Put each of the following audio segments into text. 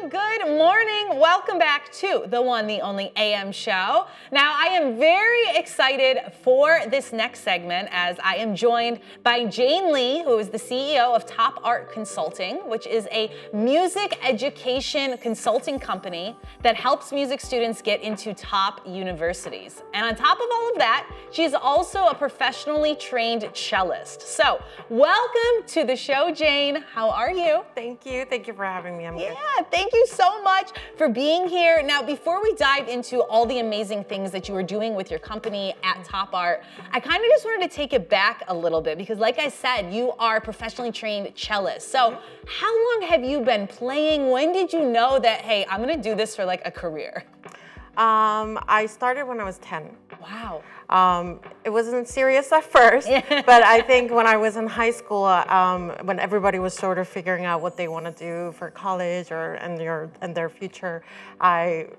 Good morning. Welcome back to the one, the only AM show. Now, I am very excited for this next segment as I am joined by Jane Lee, who is the CEO of Top Art Consulting, which is a music education consulting company that helps music students get into top universities. And on top of all of that, she's also a professionally trained cellist. So, welcome to the show, Jane. How are you? Thank you. Thank you for having me. I'm good. Yeah, thank you so much for being here. Now, before we dive into all the amazing things that you are doing with your company at Top Art, I kind of just wanted to take it back a little bit because, like I said, you are a professionally trained cellist. So, how long have you been playing? When did you know that, hey, I'm gonna do this for like a career? I started when I was 10. Wow. It wasn't serious at first, but I think when I was in high school, when everybody was sort of figuring out what they want to do for college and their future, I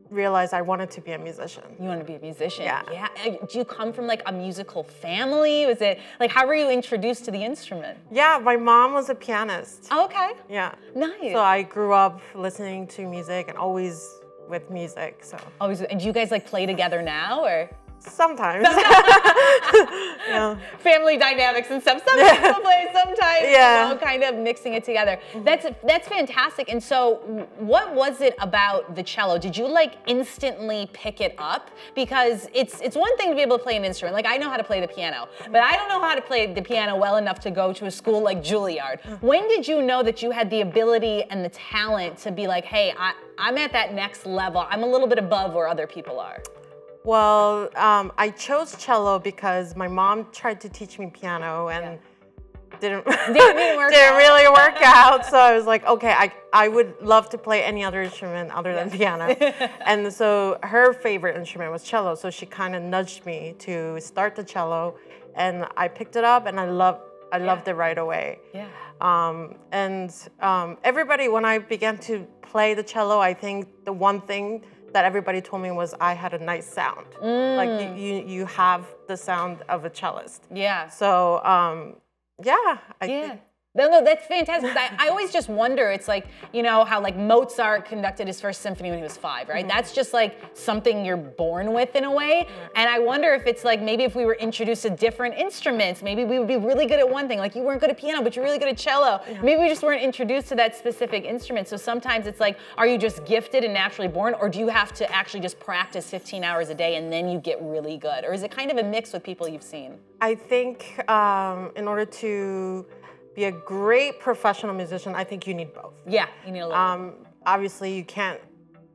realized I wanted to be a musician. You want to be a musician? Yeah. Yeah. Do you come from like a musical family? Was it like, how were you introduced to the instrument? Yeah, my mom was a pianist. Oh, okay. Yeah. Nice. So I grew up listening to music and always with music. So. Always. And do you guys like play together now, or? Sometimes. Yeah. Family dynamics and stuff. Sometimes people play, sometimes you know, kind of mixing it together. That's fantastic. And so what was it about the cello? Did you like instantly pick it up? Because it's one thing to be able to play an instrument. Like I know how to play the piano, but I don't know how to play the piano well enough to go to a school like Juilliard. When did you know that you had the ability and the talent to be like, hey, I'm at that next level. I'm a little bit above where other people are. Well, I chose cello because my mom tried to teach me piano and didn't really work out. So I was like, okay, I would love to play any other instrument other than piano. And so her favorite instrument was cello. So she kind of nudged me to start the cello, and I picked it up and I loved it right away. Yeah. Everybody, when I began to play the cello, I think the one thing that everybody told me was I had a nice sound. Like you have the sound of a cellist. Yeah. So yeah. I think. No, that's fantastic. I always just wonder, it's like, you know, how like Mozart conducted his first symphony when he was 5, right? That's just like something you're born with in a way. And I wonder if it's like, maybe if we were introduced to different instruments, maybe we would be really good at one thing. Like you weren't good at piano, but you're really good at cello. Maybe we just weren't introduced to that specific instrument. So sometimes it's like, are you just gifted and naturally born, or do you have to actually just practice 15 hours a day and then you get really good? Or is it kind of a mix with people you've seen? I think in order to be a great professional musician, I think you need both. Yeah, you need a little. Obviously,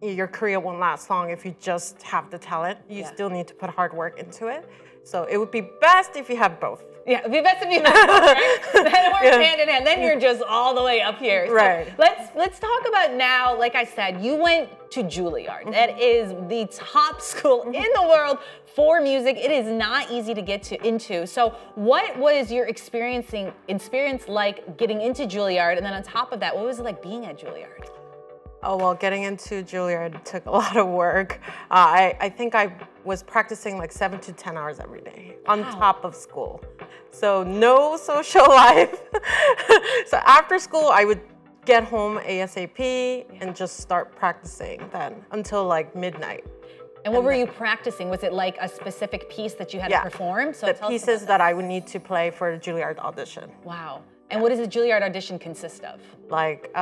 your career won't last long if you just have the talent. You still need to put hard work into it. So it would be best if you have both. Yeah, it'd be best if you have both, right? Then it works hand in hand. Then you're just all the way up here. Right. So let's talk about now, like I said, you went to Juilliard. That is the top school in the world for music. It is not easy to get into. So what was your experience like getting into Juilliard? And then on top of that, what was it like being at Juilliard? Oh, well, getting into Juilliard took a lot of work. I think I was practicing like 7 to 10 hours every day on top of school. So no social life. So after school, I would get home ASAP and just start practicing then until like midnight. And what were you practicing? Was it like a specific piece that you had to perform? So the pieces that I would need to play for a Juilliard audition. Wow. And what does a Juilliard audition consist of? Like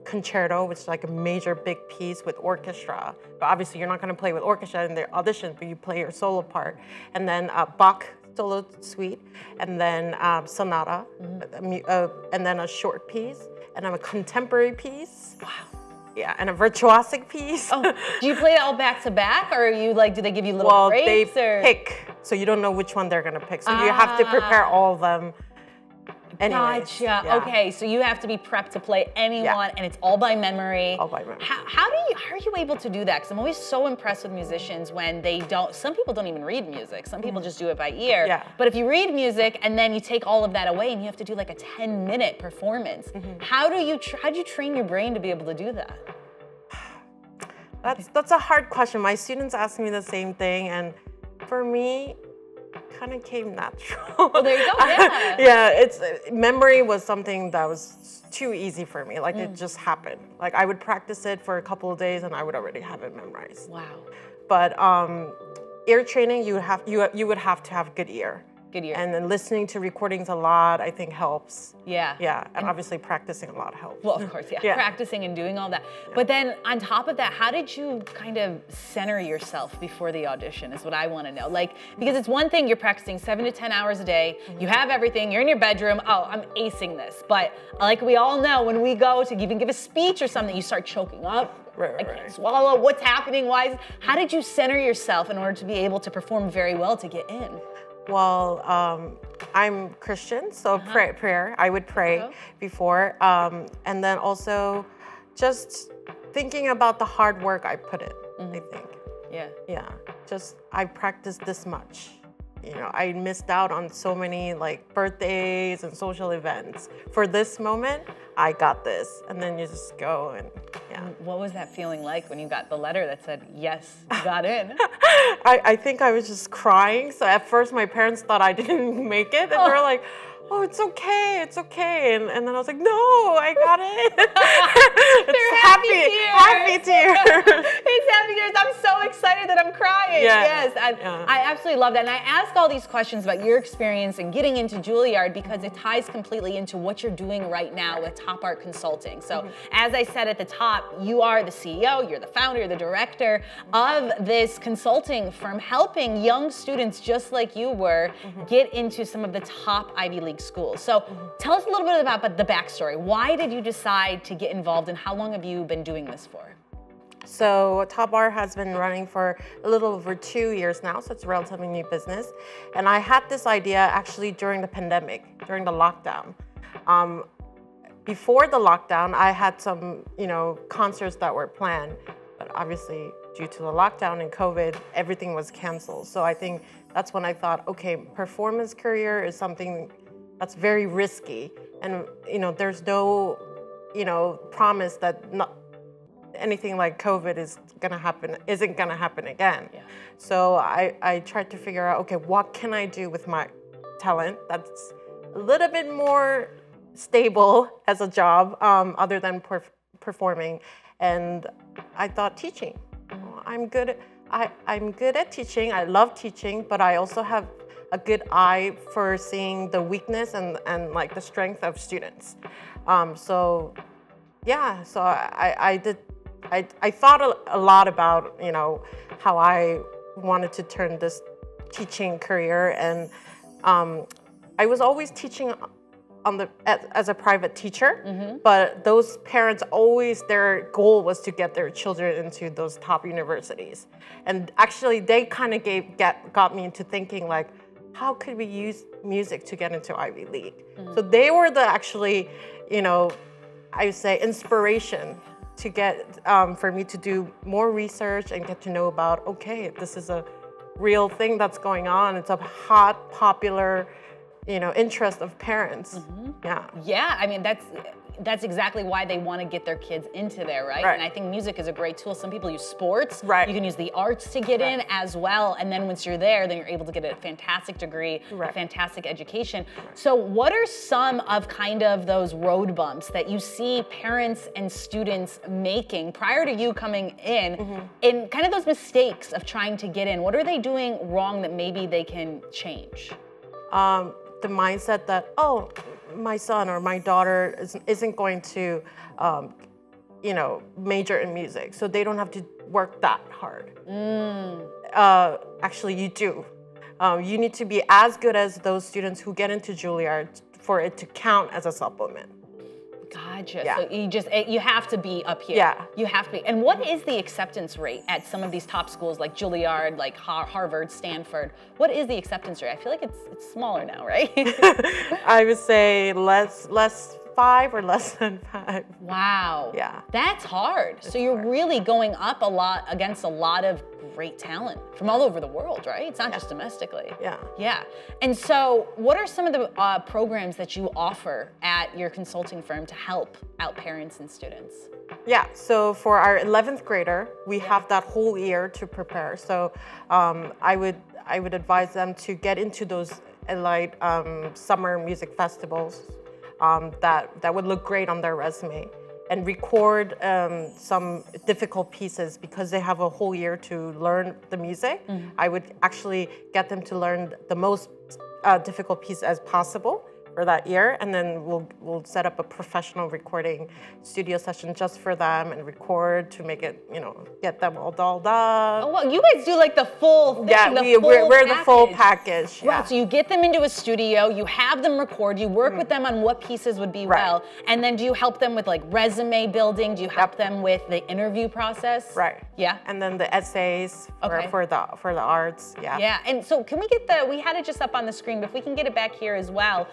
concerto, which is like a major big piece with orchestra. But obviously you're not going to play with orchestra in the audition, but you play your solo part. And then Bach solo suite, and then sonata, and then a short piece, and then a contemporary piece. Wow. Yeah, and a virtuosic piece. Oh, do you play it all back to back, or are you like, do they give you little breaks? Well, they pick, so you don't know which one they're going to pick. So you have to prepare all of them. Anyways, gotcha. Yeah. Okay, so you have to be prepped to play anyone, and it's all by memory. All by memory. How are you able to do that? Because I'm always so impressed with musicians when they don't. Some people don't even read music. Some people just do it by ear. Yeah. But if you read music and then you take all of that away and you have to do like a 10-minute performance, how do you train your brain to be able to do that? That's a hard question. My students ask me the same thing, and for me, kind of came natural. Well, there you go, yeah. Yeah, memory was something that was too easy for me. Like it just happened. Like I would practice it for a couple of days and I would already have it memorized. Wow. But ear training, you would have to have good ear. Good ear. And then listening to recordings a lot, I think helps. Yeah. Yeah, and obviously practicing a lot helps. Well, of course, yeah. Practicing and doing all that. But then on top of that, how did you kind of center yourself before the audition is what I want to know. Like, because it's one thing you're practicing 7 to 10 hours a day, you have everything, you're in your bedroom, oh, I'm acing this. But like we all know, when we go to even give a speech or something, you start choking up. Right. I can't swallow, what's happening, how did you center yourself in order to be able to perform very well to get in? Well, I'm Christian, so prayer. I would pray before, and then also just thinking about the hard work I put in. I think. Yeah. Just I practiced this much. You know, I missed out on so many like birthdays and social events. For this moment, I got this, and then you just go and What was that feeling like when you got the letter that said, yes, you got in? I think I was just crying. So at first my parents thought I didn't make it, and they were like, oh, it's okay. And then I was like, no, I got it. It's happy tears. It's happy tears. I'm so excited that I'm crying. Yes, I absolutely love that. And I ask all these questions about your experience and getting into Juilliard because it ties completely into what you're doing right now with Top Art Consulting. So as I said at the top, you are the CEO, you're the founder, you're the director of this consulting firm, helping young students just like you were get into some of the top Ivy League schools. So tell us a little bit about the backstory. Why did you decide to get involved and how long have you been doing this for? So Top Art has been running for a little over 2 years now, so it's a relatively new business. And I had this idea actually during the pandemic, during the lockdown. Before the lockdown, I had some, concerts that were planned, but obviously due to the lockdown and COVID, everything was canceled. So I think that's when I thought, okay, performance career is something that's very risky, and there's no, promise that anything like COVID isn't gonna happen again. Yeah. So I tried to figure out, okay, what can I do with my talent that's a little bit more stable as a job, other than performing, and I thought teaching. I'm good at teaching. I love teaching, but I also have a good eye for seeing the weakness and like the strength of students. So I thought a lot about, how I wanted to turn this teaching career, and I was always teaching as a private teacher, but those parents their goal was to get their children into those top universities. And actually they kind of got me into thinking like, how could we use music to get into Ivy League? So they were I would say inspiration to get, for me to do more research and get to know about, okay, this is a real thing that's going on. It's a hot, popular, interest of parents. Yeah, I mean, that's exactly why they want to get their kids into there, right? And I think music is a great tool. Some people use sports. You can use the arts to get in as well. And then once you're there, then you're able to get a fantastic degree, a fantastic education. So what are some of kind of those road bumps that you see parents and students making prior to you coming in kind of those mistakes of trying to get in? What are they doing wrong that maybe they can change? The mindset that, oh, my son or my daughter isn't going to, major in music, so they don't have to work that hard. Actually, you do. You need to be as good as those students who get into Juilliard for it to count as a supplement. Gotcha. Yeah. So you have to be up here. Yeah. You have to be. And what is the acceptance rate at some of these top schools like Juilliard, like Harvard, Stanford? What is the acceptance rate? I feel like it's smaller now, right? I would say less 5 or less than 5. Wow. Yeah. That's hard. So you're really going up a lot against a lot of great talent from all over the world, right? It's not just domestically. Yeah. And so what are some of the programs that you offer at your consulting firm to help out parents and students? Yeah, so for our 11th grader, we have that whole year to prepare. So I I would advise them to get into those elite summer music festivals that would look great on their resume, and record some difficult pieces because they have a whole year to learn the music. I would actually get them to learn the most difficult piece as possible for that year, and then we'll set up a professional recording studio session just for them and record to make it, get them all dolled up. Oh, well, you guys do like the full thing. Yeah, we're the full package. Yeah. Right, so you get them into a studio, you have them record, you work with them on what pieces would be well, and then do you help them with like resume building? Do you help them with the interview process? Right. Yeah. And then the essays for the arts. Yeah. Yeah, and so can we get we had it just up on the screen, but if we can get it back here as well.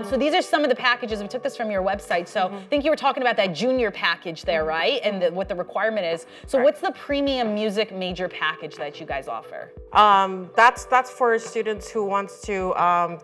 So these are some of the packages. We took this from your website. So I think you were talking about that junior package there, right? And what the requirement is. So what's the premium music major package that you guys offer? That's for students who wants to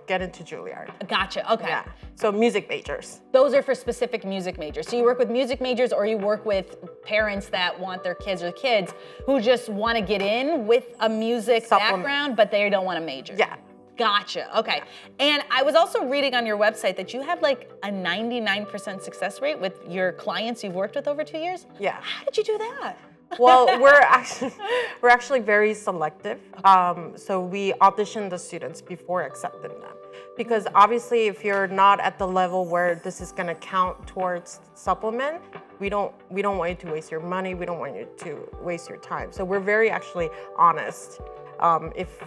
get into Juilliard. Gotcha, okay. Yeah, so music majors. Those are for specific music majors. So you work with music majors, or you work with parents that want their kids, or kids who just want to get in with a music background, but they don't want to major. Yeah. Gotcha, okay. And I was also reading on your website that you have like a 99% success rate with your clients you've worked with over 2 years? Yeah. How did you do that? Well, we're actually very selective. So we audition the students before accepting them. Because obviously if you're not at the level where this is gonna count towards supplement, we don't want you to waste your money, we don't want you to waste your time. So we're very actually honest. If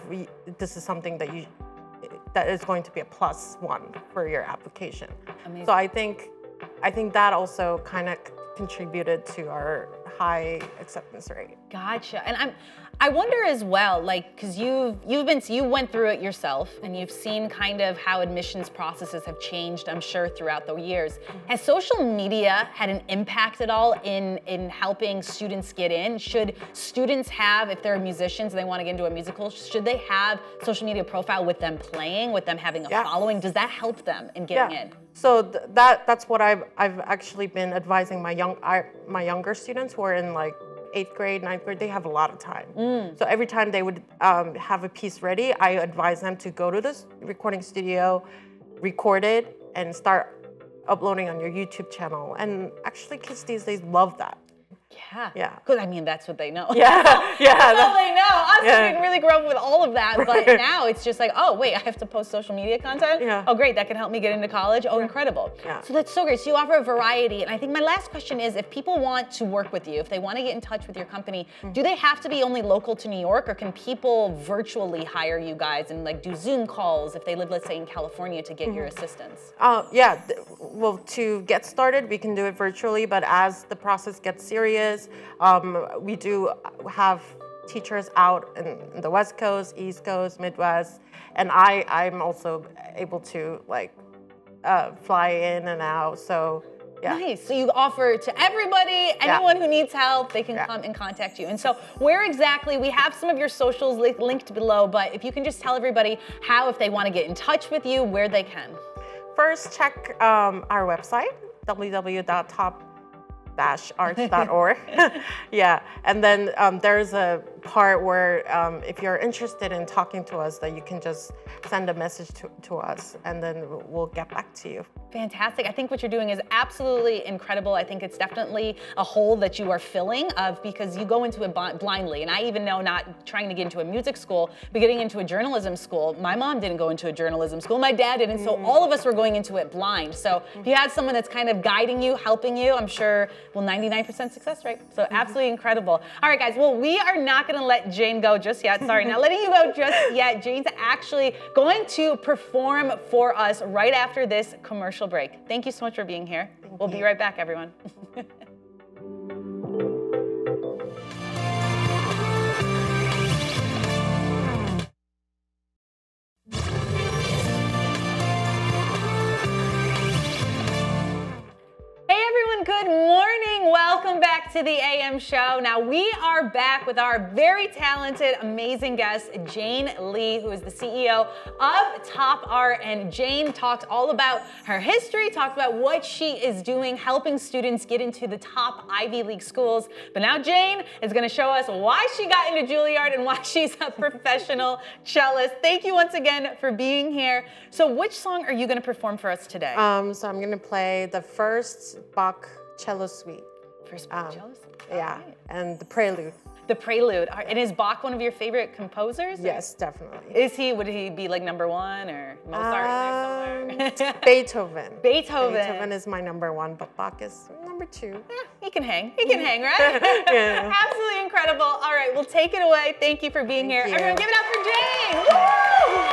this is something that is going to be a +1 for your application. Amazing. So I think that also kind of contributed to our high acceptance rate. Gotcha. And I wonder as well, like, because you went through it yourself, and you've seen kind of how admissions processes have changed, I'm sure, throughout the years. Has social media had an impact at all in helping students get in? Should students have, if they're musicians and they want to get into a musical, should they have social media profile with them playing, with them having a following? Does that help them in getting in? So that's what I've actually been advising my younger students who are in like 8th grade, 9th grade. They have a lot of time. So every time they would have a piece ready, I advise them to go to this recording studio, record it, and start uploading on your YouTube channel. And actually kids these days love that. Yeah. Because I mean, that's what they know. Yeah. That's all they know. Us didn't really grow up with all of that, but now it's just like, oh wait, I have to post social media content? Oh great, that can help me get into college? Oh, incredible. So that's so great. So you offer a variety. And I think my last question is, if people want to work with you, if they want to get in touch with your company, do they have to be only local to New York, or can people virtually hire you guys and like do Zoom calls if they live, let's say, in California to get your assistance? Yeah, well, to get started, we can do it virtually, but as the process gets serious, we do have teachers out in the West Coast, East Coast, Midwest, and I'm also able to like fly in and out. So yeah. Nice. So you offer to everybody, anyone who needs help, they can come and contact you. And so where exactly, we have some of your socials linked below, but if you can just tell everybody how, if they want to get in touch with you, where they can. First, check our website, www.top-arts.org. Yeah, and then there's a part where if you're interested in talking to us, that you can just send a message to us, and then we'll get back to you. Fantastic. I think what you're doing is absolutely incredible. I think it's definitely a hole that you are filling because you go into it blindly. And I even know, not trying to get into a music school, but getting into a journalism school. My mom didn't go into a journalism school. My dad didn't. So all of us were going into it blind. So if you had someone that's kind of guiding you, helping you, I'm sure, 99% success rate. So absolutely incredible. All right, guys. Well, we are not going to let Jane go just yet. Sorry, not letting you go just yet. Jane's actually going to perform for us right after this commercial break. Thank you so much for being here. We'll be right back, everyone. Good morning. Welcome back to the AM show. Now we are back with our very talented, amazing guest, Jane Lee, who is the CEO of Top Art. And Jane talked all about her history, talked about what she is doing, helping students get into the top Ivy League schools. But now Jane is going to show us why she got into Juilliard and why she's a professional cellist. Thank you once again for being here. So which song are you going to perform for us today? So I'm going to play the first Bach cello suite. First Bach cello suite? Yeah, and the prelude. The prelude. And is Bach one of your favorite composers? Yes, definitely. Would he be like #1 or Mozart in there somewhere? Beethoven. Beethoven is my #1, but Bach is #2. He can hang. He can hang, right? Yeah. Absolutely incredible. All right, well, take it away. Thank you for being here. You. Everyone give it up for Jane. Woo!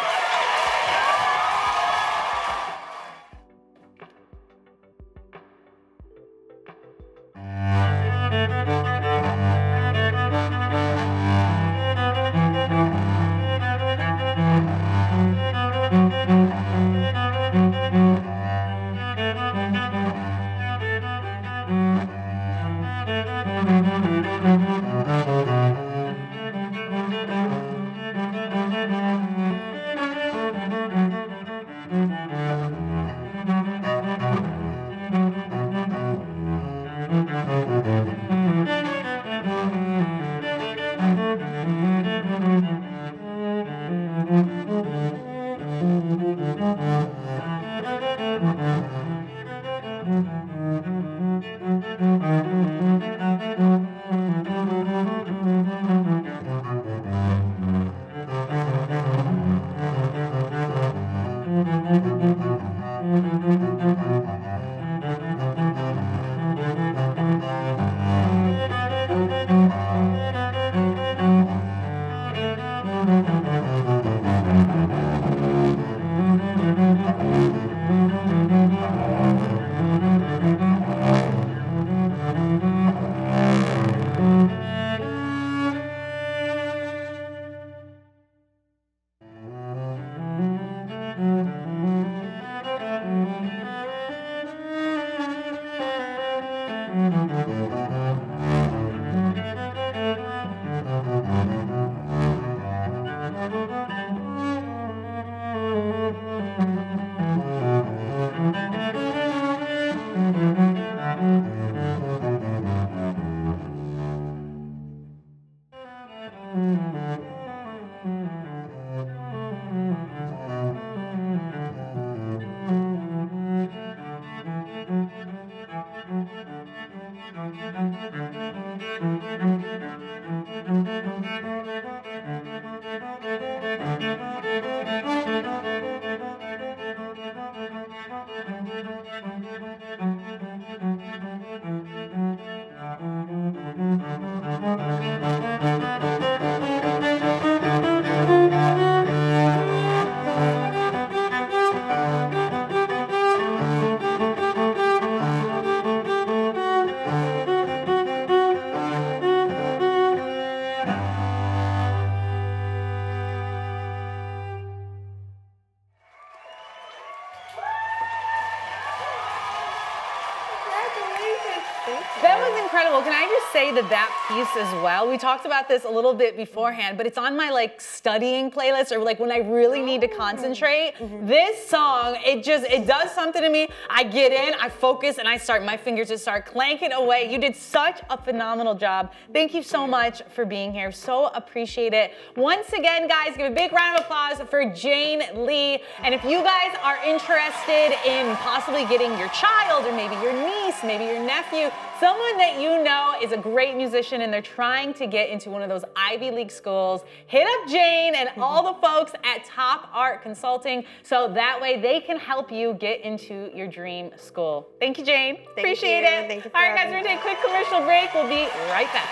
That was incredible. Can I just say that piece as well? We talked about this a little bit beforehand, but it's on my like studying playlist or like when I really need to concentrate. This song, it does something to me. I get in, I focus, and my fingers just start clanking away. You did such a phenomenal job. Thank you so much for being here. So appreciate it. Once again, guys, give a big round of applause for Jane Lee. And if you guys are interested in possibly getting your child or maybe your niece, maybe your nephew, someone that you know is a great musician and they're trying to get into one of those Ivy League schools, hit up Jane and all the folks at Top Art Consulting so that way they can help you get into your dream school. Thank you, Jane. Appreciate it. Thank you for all right, guys, we're going to take a quick commercial break. We'll be right back.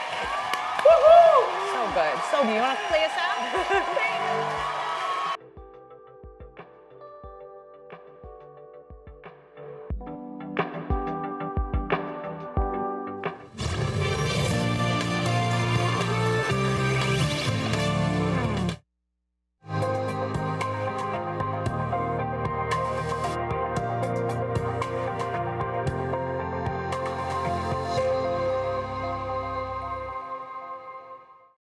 Woohoo! So good. So good. You want to play us out?